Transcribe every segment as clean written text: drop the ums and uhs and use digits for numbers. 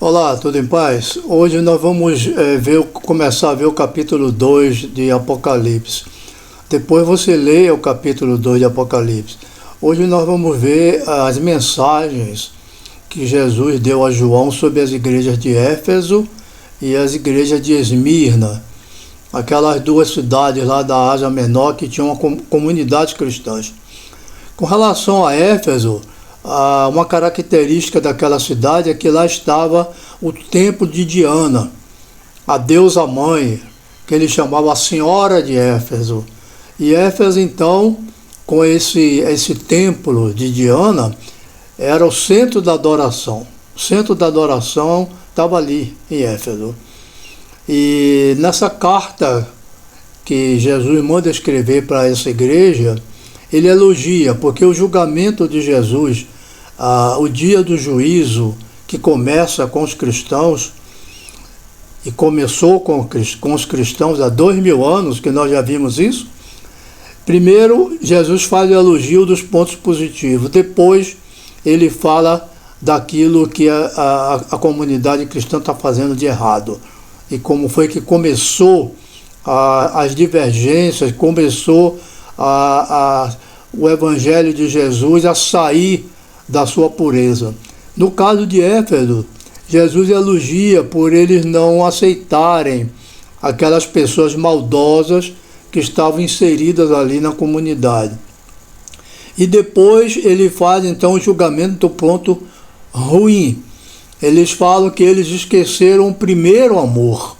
Olá, tudo em paz? Hoje nós vamos começar a ver o capítulo 2 de Apocalipse. Depois você leia o capítulo 2 de Apocalipse. Hoje nós vamos ver as mensagens que Jesus deu a João sobre as igrejas de Éfeso e as igrejas de Esmirna, aquelas duas cidades lá da Ásia Menor que tinham comunidades cristãs. Com relação a Éfeso, uma característica daquela cidade é que lá estava o templo de Diana, a deusa mãe, que ele chamava a Senhora de Éfeso. E Éfeso, então, com esse templo de Diana, era o centro da adoração. O centro da adoração estava ali, em Éfeso. E nessa carta que Jesus manda escrever para essa igreja, ele elogia, porque o julgamento de Jesus, o dia do juízo, que começa com os cristãos, e começou com os cristãos há 2000 anos, que nós já vimos isso. Primeiro, Jesus faz o elogio dos pontos positivos, depois ele fala daquilo que a comunidade cristã está fazendo de errado, e como foi que começou as divergências, começou o Evangelho de Jesus a sair da sua pureza. No caso de Éfeso, Jesus elogia por eles não aceitarem aquelas pessoas maldosas que estavam inseridas ali na comunidade. E depois ele faz então o julgamento do ponto ruim. Eles falam que eles esqueceram o primeiro amor.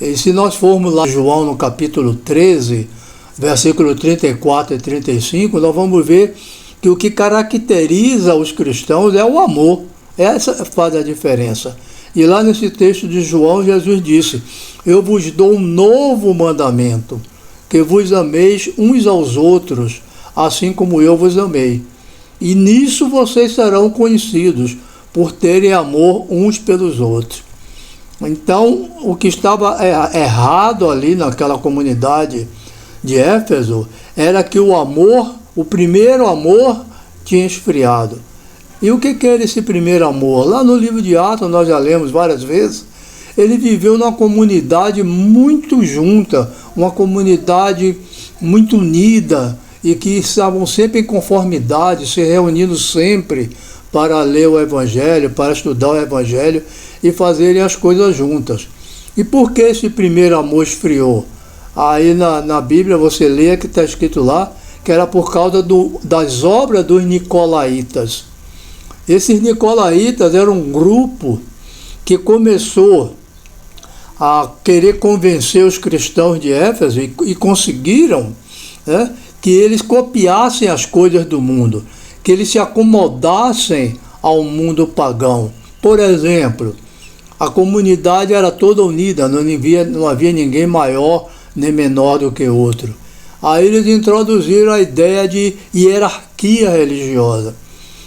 E se nós formos lá em João no capítulo 13, versículo 34 e 35, nós vamos ver que o que caracteriza os cristãos é o amor. Essa faz a diferença. E lá nesse texto de João, Jesus disse: eu vos dou um novo mandamento, que vos ameis uns aos outros, assim como eu vos amei. E nisso vocês serão conhecidos, por terem amor uns pelos outros. Então, o que estava errado ali naquela comunidade de Éfeso era que o primeiro amor tinha esfriado. E o que era esse primeiro amor? Lá no livro de Atos, nós já lemos várias vezes, ele viveu numa comunidade muito junta, uma comunidade muito unida, e que estavam sempre em conformidade, se reunindo sempre para ler o Evangelho, para estudar o Evangelho e fazerem as coisas juntas. E por que esse primeiro amor esfriou? Aí na Bíblia você lê que está escrito lá que era por causa das obras dos nicolaítas. Esses nicolaítas eram um grupo que começou a querer convencer os cristãos de Éfeso e conseguiram, que eles copiassem as coisas do mundo, que eles se acomodassem ao mundo pagão. Por exemplo, a comunidade era toda unida, não havia ninguém maior nem menor do que outro. Aí eles introduziram a ideia de hierarquia religiosa,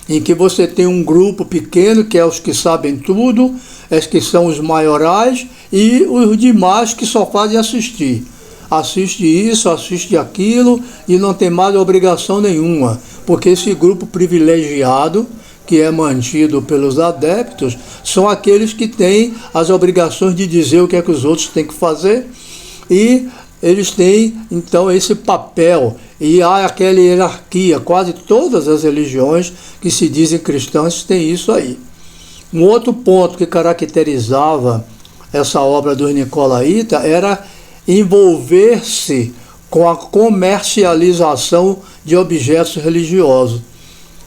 em que você tem um grupo pequeno, que é os que sabem tudo, os que são os maiorais, e os demais que só fazem assistir. Assiste isso, assiste aquilo, e não tem mais obrigação nenhuma, porque esse grupo privilegiado, que é mantido pelos adeptos, são aqueles que têm as obrigações de dizer o que é que os outros têm que fazer, e eles têm, então, esse papel, e há aquela hierarquia. Quase todas as religiões que se dizem cristãs têm isso aí. Um outro ponto que caracterizava essa obra dos nicolaítas era envolver-se com a comercialização de objetos religiosos.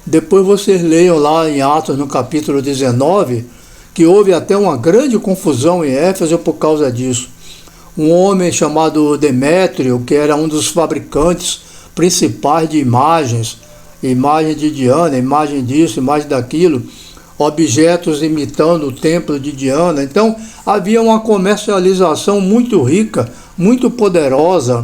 Depois vocês leiam lá em Atos, no capítulo 19, que houve até uma grande confusão em Éfeso por causa disso. Um homem chamado Demétrio, que era um dos fabricantes principais de imagens, imagem de Diana, imagem disso, imagem daquilo, objetos imitando o templo de Diana. Então havia uma comercialização muito rica, muito poderosa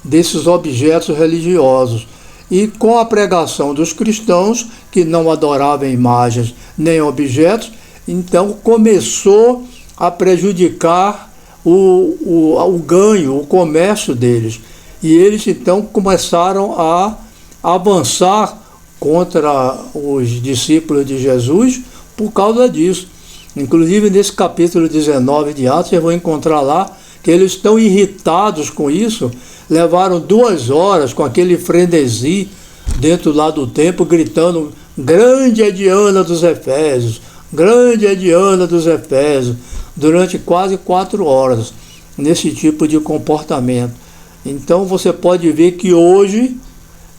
desses objetos religiosos. E com a pregação dos cristãos, que não adoravam imagens nem objetos, então começou a prejudicar o ganho, o comércio deles. E eles então começaram a avançar contra os discípulos de Jesus, por causa disso. Inclusive nesse capítulo 19 de Atos, eu vou encontrar lá que eles estão irritados com isso, levaram 2 horas com aquele frenesi dentro lá do templo, gritando: grande é Diana dos Efésios, grande é Diana dos Efésios, durante quase 4 horas, nesse tipo de comportamento. Então você pode ver que hoje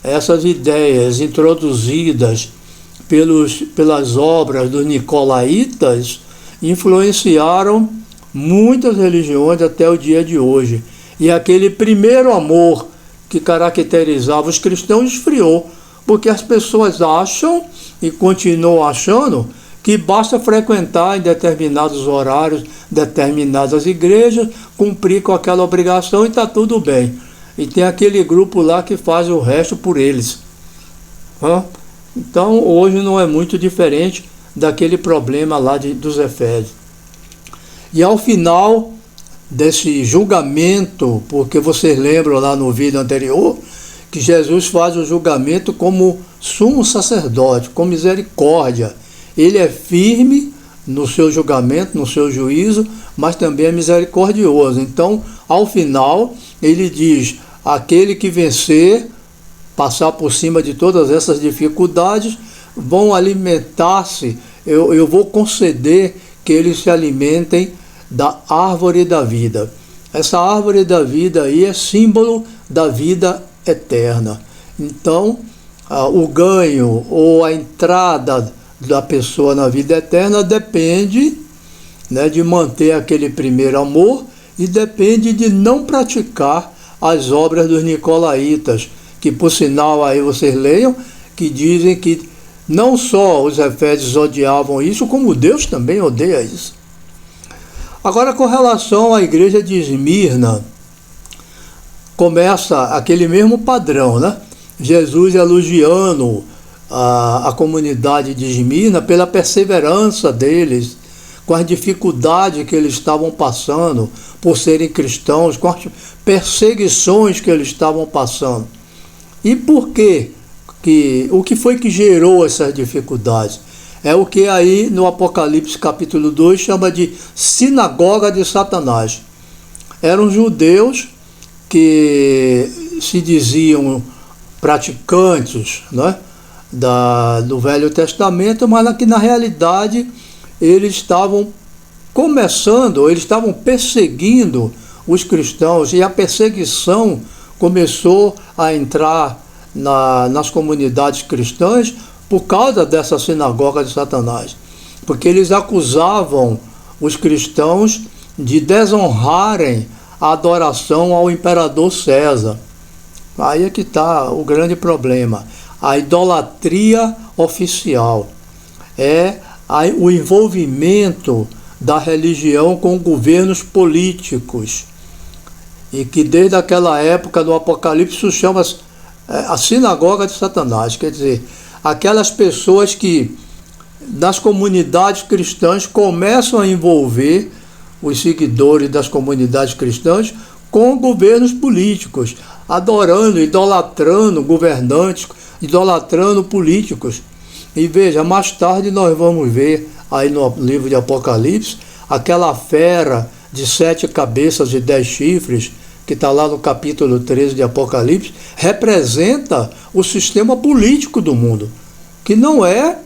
essas ideias introduzidas pelas obras dos nicolaítas influenciaram muitas religiões até o dia de hoje. E aquele primeiro amor que caracterizava os cristãos esfriou, porque as pessoas acham e continuam achando que basta frequentar em determinados horários, determinadas igrejas, cumprir com aquela obrigação e está tudo bem. E tem aquele grupo lá que faz o resto por eles. Então hoje não é muito diferente daquele problema lá dos Efésios. E ao final desse julgamento, porque vocês lembram lá no vídeo anterior, que Jesus faz o julgamento como sumo sacerdote, com misericórdia. Ele é firme no seu julgamento, no seu juízo, mas também é misericordioso. Então, ao final, ele diz: aquele que vencer, passar por cima de todas essas dificuldades, vão alimentar-se, eu vou conceder que eles se alimentem da árvore da vida. Essa árvore da vida aí é símbolo da vida eterna. Então, o ganho ou a entrada da pessoa na vida eterna depende, né, de manter aquele primeiro amor e depende de não praticar as obras dos nicolaítas, que por sinal aí vocês leiam, que dizem que não só os efésios odiavam isso, como Deus também odeia isso. Agora, com relação à igreja de Esmirna, começa aquele mesmo padrão, né? Jesus elogiando a comunidade de Esmirna pela perseverança deles, com as dificuldades que eles estavam passando por serem cristãos, com as perseguições que eles estavam passando. E por quê? O que foi que gerou essas dificuldades? É o que aí no Apocalipse capítulo 2 chama de sinagoga de Satanás. Eram judeus que se diziam praticantes, né, do Velho Testamento, mas que na realidade eles estavam eles estavam perseguindo os cristãos, e a perseguição começou a entrar nas comunidades cristãs por causa dessa sinagoga de Satanás, porque eles acusavam os cristãos de desonrarem a adoração ao imperador César. Aí é que está o grande problema. A idolatria oficial é o envolvimento da religião com governos políticos, e que desde aquela época do Apocalipse se chama a sinagoga de Satanás. Quer dizer, aquelas pessoas que nas comunidades cristãs começam a envolver os seguidores das comunidades cristãs com governos políticos, adorando, idolatrando governantes, idolatrando políticos. E veja, mais tarde nós vamos ver aí no livro de Apocalipse, aquela fera de 7 cabeças e 10 chifres, que está lá no capítulo 13 de Apocalipse, representa o sistema político do mundo, que não é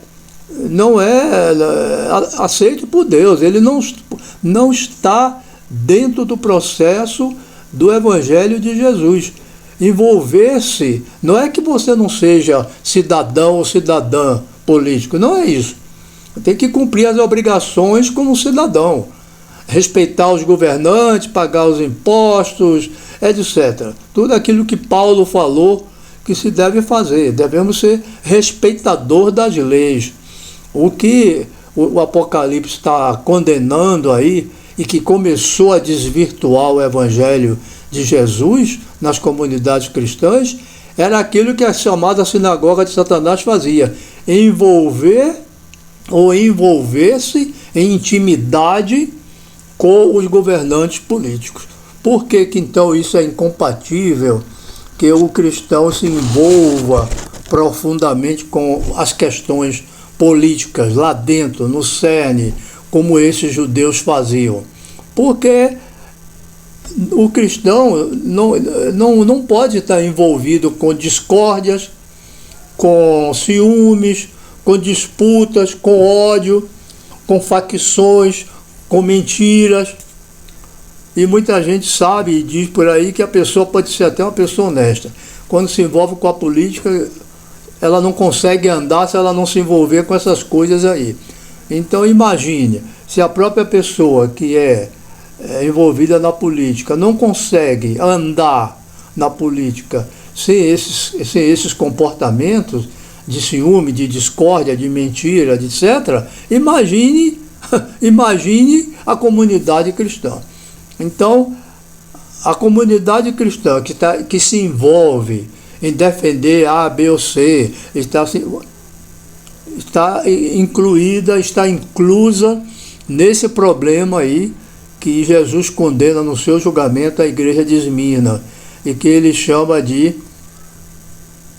aceito por Deus. Ele não está dentro do processo do Evangelho de Jesus. Envolver-se, não é que você não seja cidadão ou cidadã político, não é isso. Tem que cumprir as obrigações como cidadão, respeitar os governantes, pagar os impostos, etc. Tudo aquilo que Paulo falou que se deve fazer. Devemos ser respeitador das leis. O que o Apocalipse está condenando aí, e que começou a desvirtuar o Evangelho de Jesus nas comunidades cristãs, era aquilo que a chamada sinagoga de Satanás fazia: envolver-se em intimidade com os governantes políticos. Por que então isso é incompatível, que o cristão se envolva profundamente com as questões políticas lá dentro, no cerne, como esses judeus faziam. Porque o cristão não pode estar envolvido com discórdias, com ciúmes, com disputas, com ódio, com facções, com mentiras. E muita gente sabe e diz por aí que a pessoa pode ser até uma pessoa honesta. Quando se envolve com a política, ela não consegue andar se ela não se envolver com essas coisas aí. Então imagine, se a própria pessoa que é envolvida na política não consegue andar na política sem esses comportamentos de ciúme, de discórdia, de mentira, etc., imagine a comunidade cristã. Então, a comunidade cristã que se envolve em defender A, B ou C, está inclusa nesse problema aí que Jesus condena no seu julgamento a igreja de Esmirna e que ele chama de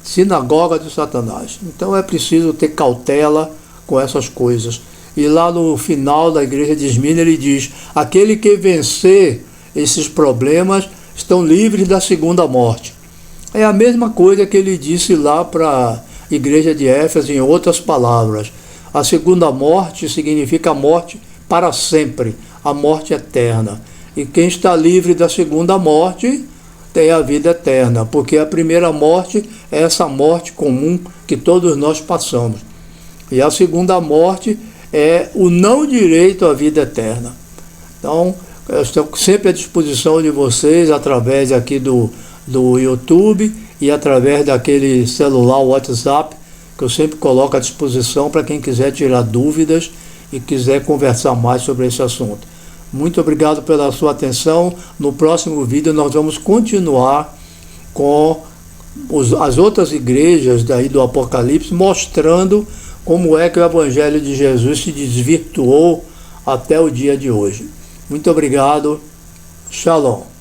sinagoga de Satanás. Então é preciso ter cautela com essas coisas. E lá no final da igreja de Esmirna ele diz: aquele que vencer esses problemas estão livres da segunda morte. É a mesma coisa que ele disse lá para a igreja de Éfeso, em outras palavras. A segunda morte significa a morte para sempre, a morte eterna. E quem está livre da segunda morte tem a vida eterna, porque a primeira morte é essa morte comum que todos nós passamos. E a segunda morte é o não direito à vida eterna. Então, eu estou sempre à disposição de vocês, através aqui do YouTube e através daquele celular WhatsApp, que eu sempre coloco à disposição para quem quiser tirar dúvidas e quiser conversar mais sobre esse assunto. Muito obrigado pela sua atenção. No próximo vídeo nós vamos continuar com as outras igrejas daí do Apocalipse, mostrando como é que o Evangelho de Jesus se desvirtuou até o dia de hoje. Muito obrigado. Shalom.